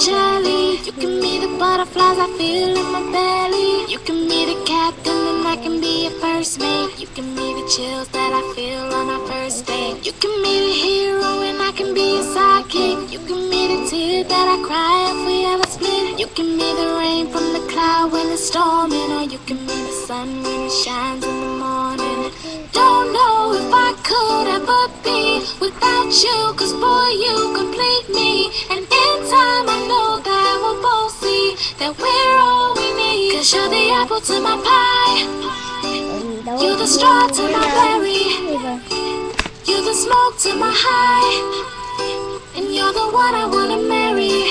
jelly. You can be the butterflies I feel in my belly. You can be the captain and I can be your first mate. You can be the chills that I feel on our first date. You can be the hero and I can be your sidekick. You can be the tear that I cry if we ever split. You can be the rain from the cloud when it's storming, or you can be the sun when it shines in the morning. Don't know if I could ever be without you, cause boy you complete me. And in time I know that we'll both see that we're all we need. Cause you're the apple to my pie, you're the straw to my berry, you're the smoke to my high, and you're the one I wanna marry.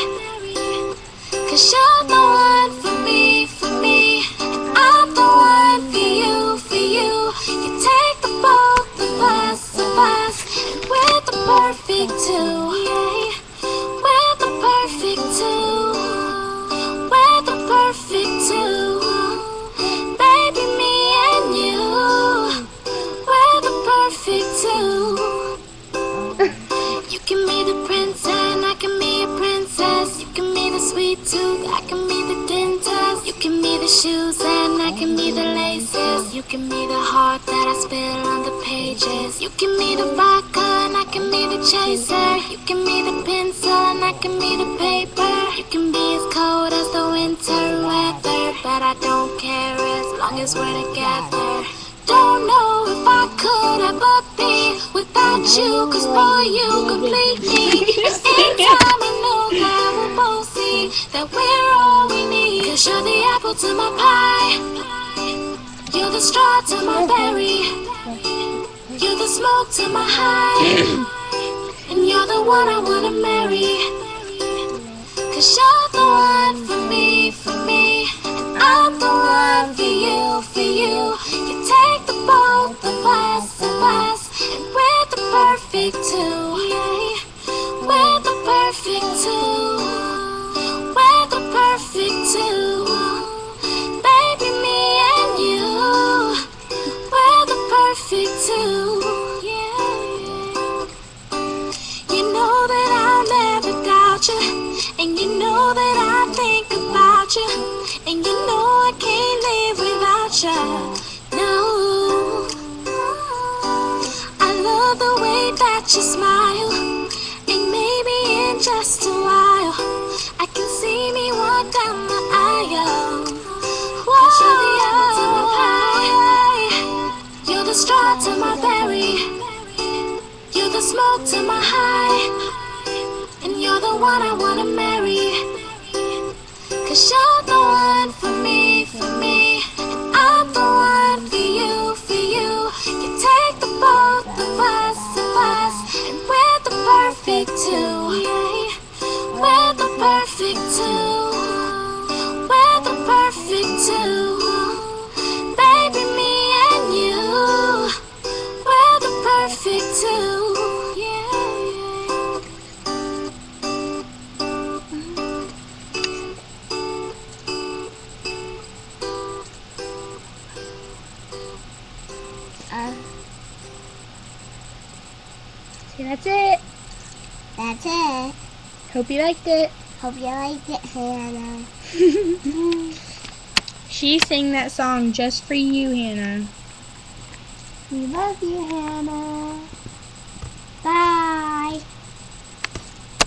Cause you're the one for me, for me, and I'm the one for you, for you. You take the both of us, and we're the perfect two. Yeah. We're the perfect two. We're the perfect two. Baby, me and you. We're the perfect two. You can be the prince and I can be a princess. You can be the sweet tooth, I can be the dentist. You can be the shoes and I can be the laces. You can be the heart that I spill on the pages. You can be the vodka and I can be the chaser. You can be the pencil and I can be the paper. You can be as cold as the winter weather, but I don't care as long as we're together. Don't know if I could ever be without you, cause boy you complete me. And in time I know that we'll both see that we're all we need. Cause you're the apple to my pie, you're the straw to my berry, you're the smoke to my high, and you're the one I wanna marry. Cause you're the one for me, and I'm the one for you, for you. You take the both of us, and we're the perfect two. Yeah. We're the perfect two. We're the perfect two. Baby, me and you. We're the perfect two. Yeah. You know that I'll never doubt you, and you know that I think about you, and you know I can't live without you. No, I love the way that you smile, and maybe in just a while I can see me walk down the aisle. Whoa, you're the apple to my pie, you're the straw to my berry, you're the smoke to my high, and you're the one I wanna marry. Cause you're the one for me, and I'm the one for you, for you. You take the both of us, and we're the perfect two. Yeah. We're the perfect two. We're the perfect two. Baby, me and you. We're the perfect two. So that's it. That's it. Hope you liked it. Hope you liked it, Hannah. She sang that song just for you, Hannah. We love you, Hannah.